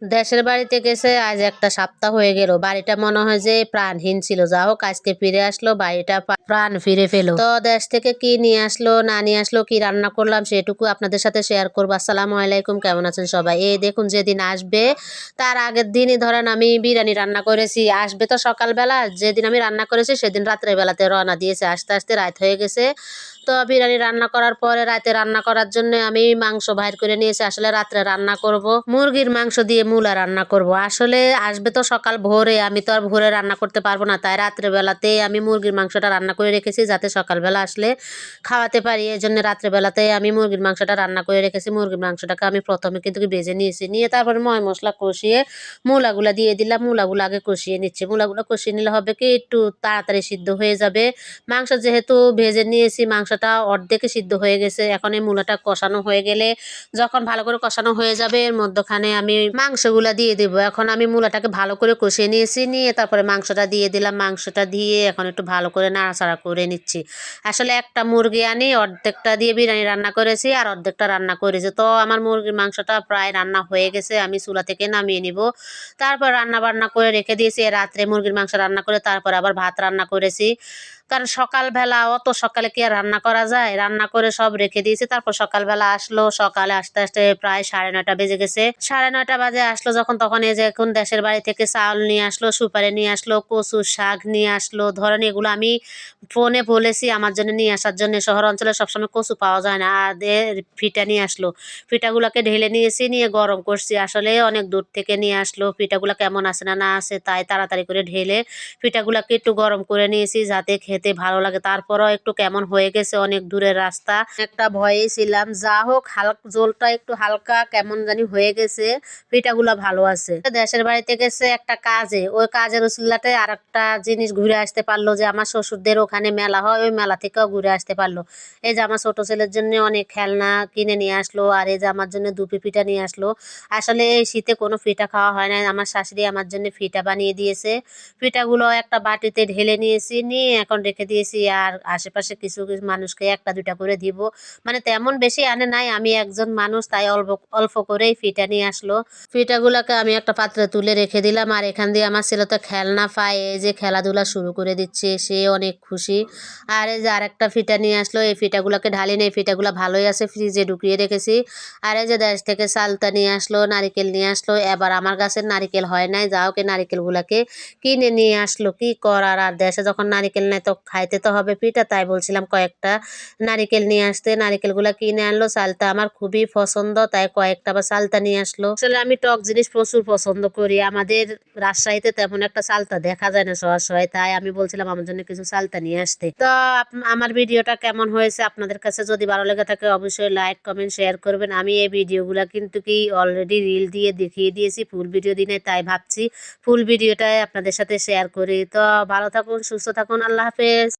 দেশের বাড়িতে গেছে আজ একটা সপ্তাহ হয়ে গেল। বাড়িটা মনে হয় যে প্রাণহীন ছিল। যা হোক আজকে ফিরে আসলো, বাড়িটা প্রাণ ফিরে পেলো। তো দেশ থেকে কি নিয়ে আসলো না নিয়ে আসলো, কি রান্না করলাম সেটুকু আপনাদের সাথে শেয়ার করবো। আসসালামু আলাইকুম, কেমন আছেন সবাই? এই দেখুন, যেদিন আসবে তার আগের দিনই ধরেন আমি বিরিয়ানি রান্না করেছি। আসবে তো সকালবেলা, যেদিন আমি রান্না করেছি সেদিন রাত্রে বেলাতে রওনা দিয়েছে। আস্তে আস্তে রাত হয়ে গেছে। তো বিরিয়ানি রান্না করার পরে রাতে রান্না করার জন্য আমি মাংস বাইর করে নিয়েছি। আসলে রাত্রে রান্না করব মুরগির মাংস দিয়ে মূলা রান্না করব। আসলে আসবে তো সকাল ভোরে, আমি তো আর ভোরে রান্না করতে পারবো না, তাই রাত্রে বেলাতে আমি মুরগির মাংসটা রান্না করে রেখেছি যাতে সকালবেলা আসলে খাওয়াতে পারি। এই জন্য রাত্রেবেলাতে আমি মুরগির মাংসটা রান্না করে রেখেছি। মুরগির মাংসটাকে আমি প্রথমে কিন্তু ভেজে নিয়েছি, নিয়ে তারপরে ময় মশলা কষিয়ে মূলাগুলা দিয়ে দিলাম। মূলাগুলো আগে কষিয়ে নিচ্ছি। মূলাগুলো কষিয়ে নিলে হবে কি একটু তাড়াতাড়ি সিদ্ধ হয়ে যাবে। মাংস যেহেতু ভেজে নিয়েছি, মাংসটা অর্ধেকে সিদ্ধ হয়ে গেছে। এখন এই মূলাটা কষানো হয়ে গেলে, যখন ভালো করে কষানো হয়ে যাবে, এর মধ্যখানে আমি মাংসগুলা দিয়ে দেবো। এখন আমি মূলাটাকে ভালো করে কষিয়ে নিয়েছি, নিয়ে তারপরে মাংসটা দিয়ে দিলাম। মাংসটা দিয়ে এখন একটু ভালো করে নাড়াচাড়া করে নিচ্ছি। আসলে একটা মুরগি আনি, অর্ধেকটা দিয়ে বিরিয়ানি রান্না করেছি আর অর্ধেকটা রান্না করেছি। তো আমার মুরগির মাংসটা প্রায় রান্না হয়ে গেছে, আমি চুলা থেকে নামিয়ে নিব। তারপর রান্না বান্না করে রেখে দিয়েছি। রাত্রে মুরগির মাংস রান্না করে তারপর আবার ভাত রান্না করেছি। কারণ সকালবেলা অত সকালে কি আর রান্না করা যায়, রান্না করে সব রেখে দিয়েছি। তারপর সকালবেলা আসলো, সকালে আসতে আসতে প্রায় 9:30 বেজে গেছে। 9:30 বাজে আসলো যখন, তখন এই যে এখন দেশের বাড়ি থেকে চাউল নিয়ে আসলো, সুপারি নিয়ে আসলো, কচু শাক নিয়ে আসলো। ধরেন এগুলো আমি ফোনে বলেছি আমার জন্য নিয়ে আসার জন্য। শহর অঞ্চলে সবসময় কচু পাওয়া যায় না। আর ফিটা নিয়ে আসলো, ফিটাগুলোকে ঢেলে নিয়েছি, নিয়ে গরম করছি। আসলে অনেক দূর থেকে নিয়ে আসলো, ফিটাগুলো কেমন আছে না না আছে তাই তাড়াতাড়ি করে ঢেলে পিঠাগুলাকে একটু গরম করে নিয়েছি যাতে খেতে ভালো লাগে। তারপরও একটু কেমন হয়ে গেছে, অনেক দূরের রাস্তা, একটা ভয়ে ছিলাম। যা হোক হালকা জলটা একটু হালকা কেমন জানি হয়ে গেছে, পিঠাগুলা ভালো আছে। দেশের বাড়িতে গেছে একটা কাজে, ওই কাজের উসিলাতে আর একটা জিনিস ঘুরে আসতে পারলো, যে আমার শ্বশুরদের ওখানে মেলা হয়, ওই মেলা থেকেও ঘুরে আসতে পারলো। এই যে আমার ছোট ছেলের জন্য অনেক খেলনা কিনে নিয়ে আসলো, আর এই যে আমার জন্য দুপি পিঠা নিয়ে আসলো। আসলে এই শীতে কোনো পিঠা খাওয়া হয় না, আমার শাশুড়ি আমার জন্য পিঠা বানিয়ে দিয়েছে। পিঠাগুলো একটা বাটিতে ঢেলে নিয়েছি, নিয়ে এখন রেখে দিয়েছি। আর আশেপাশে কিছু কিছু মানুষকে একটা দুটা করে দিব, মানে তেমন বেশি আনে নাই, আমি একজন মানুষ তাই অল্প অল্প করেই পিঠা নিয়ে আসলো। পিঠাগুলোকে আমি একটা পাত্রে তুলে রেখে দিলাম। আর এখান দিয়ে আমার ছেলে তো খেলনা পায়, এই যে খেলাধুলা শুরু করে দিচ্ছে, সে অনেক খুশি। আর এই যে আরেকটা পিঠা নিয়ে আসলো, এই পিঠাগুলোকে ঢালি নেই, পিঠাগুলো ভালোই আছে, ফ্রিজে ঢুকিয়ে রেখেছি। আর এই যে দেশ থেকে চালতা নিয়ে আসলো, নারিকেল নিয়ে আসলো। এবার আমার গাছের নারিকেল হয় নাই, যা হোক নারিকেলগুলোকে কিনে নিয়ে আসলো। কি করার, আর দেশে যখন নারিকেল নেই তো খাইতে তো হবে পিঠা, তাই বলছিলাম কয়েকটা নারিকেল নিয়ে আসতে। নারিকেলগুলা কিনে আনলো। চালতা আমার খুবই পছন্দ, তাই কয়েকটা বা চালতা নিয়ে আসলো। আসলে আমি টক জিনিস প্রচুর পছন্দ করি। আমাদের রাজশাহীতে তেমন একটা চালতা দেখা যায় না সহসায়, তাই আমি বলছিলাম আমার জন্য কিছু চালতা নিয়ে আসতে। তো আমার ভিডিওটা কেমন হয়েছে আপনাদের কাছে যদি ভালো লেগে থাকে অবশ্যই লাইক কমেন্ট শেয়ার করবেন। আমি এই ভিডিওগুলা কিন্তু কি অলরেডি রিল দিয়ে দেখিয়ে দিয়েছি, ফুল ভিডিও দিনে, তাই ভাবছি ফুল ভিডিওটাই আপনাদের সাথে শেয়ার করি। তো ভালো থাকুন, সুস্থ থাকুন, আল্লাহ হাফেজ।